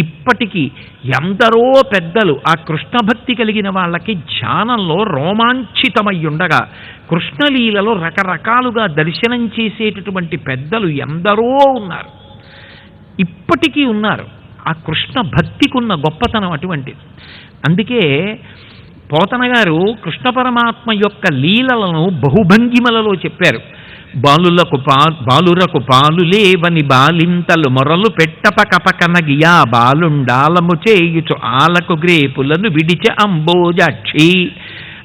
ఇప్పటికీ ఎందరో పెద్దలు ఆ కృష్ణ భక్తి కలిగిన వాళ్ళకి ధ్యానంలో రోమాంచితమై ఉండగా కృష్ణలీలలో రకరకాలుగా దర్శనం చేసేటటువంటి పెద్దలు ఎందరో ఉన్నారు, ఇప్పటికీ ఉన్నారు. ఆ కృష్ణ భక్తికున్న గొప్పతనం అటువంటిది. అందుకే పోతన గారు కృష్ణ పరమాత్మ యొక్క లీలలను బహుభంగిమలలో చెప్పారు. బాలురకు పాలు లేవని బాలింతలు మొరలు పెట్టపకపకనగియా బాలుండాలము చేయుచు ఆలకు గ్రేపులను విడిచె అంబోజాక్షి.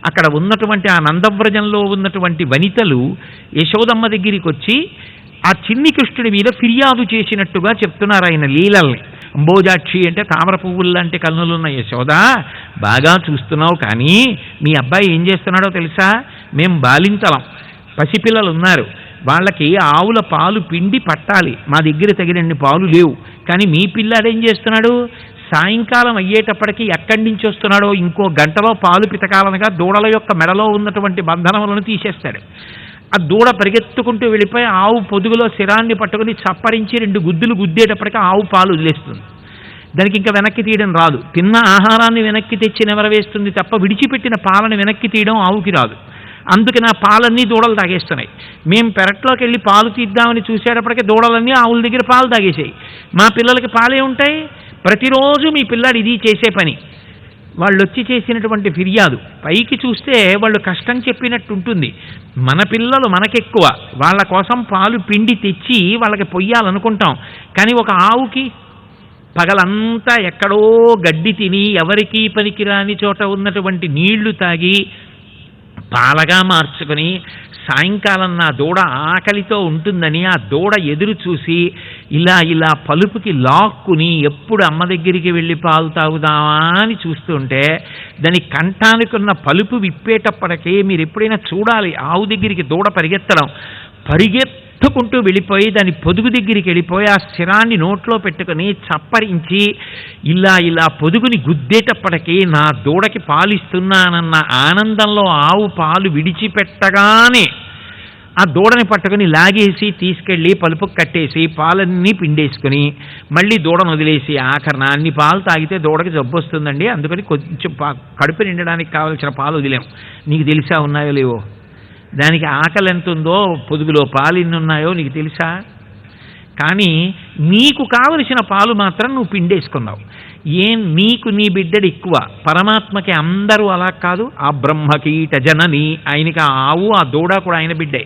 అక్కడ ఉన్నటువంటి ఆ నందవ్రజంలో ఉన్నటువంటి వనితలు యశోదమ్మ దగ్గరికి వచ్చి ఆ చిన్ని కృష్ణుడి మీద ఫిర్యాదు చేసినట్టుగా చెప్తున్నారు ఆయన లీలల్ని. అంబోజాక్షి అంటే తామర పువ్వుల్లాంటి కన్నులున్న యశోద, బాగా చూస్తున్నావు, కానీ మీ అబ్బాయి ఏం చేస్తున్నాడో తెలుసా? మేము బాలింతలం, పసిపిల్లలు ఉన్నారు, వాళ్ళకి ఆవుల పాలు పిండి పట్టాలి, మా దగ్గర తగినన్ని పాలు లేవు. కానీ మీ పిల్లాడేం చేస్తున్నాడు? సాయంకాలం అయ్యేటప్పటికి ఎక్కడి నుంచి వస్తున్నాడో ఇంకో గంటలో పాలు పితకాలనగా దూడల యొక్క మెడలో ఉన్నటువంటి బంధనములను తీసేస్తాడు. ఆ దూడ పరిగెత్తుకుంటూ వెళ్ళిపోయి ఆవు పొదుగులో శిరాన్ని పట్టుకుని చప్పరించి 2 గుద్దులు గుద్దేటప్పటికీ ఆవు పాలు వదిలేస్తుంది. దానికి ఇంకా వెనక్కి తీయడం రాదు. తిన్న ఆహారాన్ని వెనక్కి తెచ్చి నెవరవేస్తుంది తప్ప విడిచిపెట్టిన పాలను వెనక్కి తీయడం ఆవుకి రాదు. అందుకని ఆ పాలన్నీ దూడలు తాగేస్తున్నాయి. మేము పెరట్లోకి వెళ్ళి పాలు తీద్దామని చూసేటప్పటికీ దూడలన్నీ ఆవుల దగ్గర పాలు తాగేసాయి. మా పిల్లలకి పాలే ఉంటాయి. ప్రతిరోజు మీ పిల్లాడు ఇది చేసే పని. వాళ్ళు వచ్చి చేసినటువంటి ఫిర్యాదు పైకి చూస్తే వాళ్ళు కష్టం చెప్పినట్టు ఉంటుంది. మన పిల్లలు మనకెక్కువ, వాళ్ళ కోసం పాలు పిండి తెచ్చి వాళ్ళకి పొయ్యాలనుకుంటాం. కానీ ఒక ఆవుకి పగలంతా ఎక్కడో గడ్డి తిని ఎవరికీ పనికిరాని చోట ఉన్నటువంటి నీళ్లు తాగి పాలగా మార్చుకొని సాయంకాలం నా దూడ ఆకలితో ఉంటుందని ఆ దూడ ఎదురు చూసి ఇలా పలుపుకి లాక్కుని ఎప్పుడు అమ్మ దగ్గరికి వెళ్ళి పాలు తాగుదామా అని చూస్తుంటే దాని కంఠానికి ఉన్న పలుపు విప్పేటప్పటికీ మీరు ఎప్పుడైనా చూడాలి, ఆవు దగ్గరికి దూడ పరిగెత్తుకుంటూ వెళ్ళిపోయి దాని పొదుగు దగ్గరికి వెళ్ళిపోయి ఆ శిరాన్ని నోట్లో పెట్టుకుని చప్పరించి ఇలా పొదుగుని గుద్దేటప్పటికీ నా దూడకి పాలిస్తున్నానన్న ఆనందంలో ఆవు పాలు విడిచిపెట్టగానే ఆ దూడని పట్టుకుని లాగేసి తీసుకెళ్ళి పలుపుకు కట్టేసి పాలన్నీ పిండేసుకుని మళ్ళీ దూడను వదిలేసి ఆఖరణ అన్ని పాలు తాగితే దూడకి జబ్బు వస్తుందండి, అందుకని కొంచెం కడుపు నిండడానికి కావలసిన పాలు వదిలేం. నీకు తెలిసా ఉన్నాయో లేవో? దానికి ఆకలి ఎంత ఉందో, పొదుగులో పాలు ఎన్ని ఉన్నాయో నీకు తెలుసా? కానీ నీకు కావలసిన పాలు మాత్రం నువ్వు పిండేసుకున్నావు. నీకు నీ బిడ్డడు ఎక్కువ, పరమాత్మకి అందరూ అలా కాదు. ఆ బ్రహ్మకీట జనని, ఆయనకి ఆ ఆవు ఆ దూడ కూడా ఆయన బిడ్డే.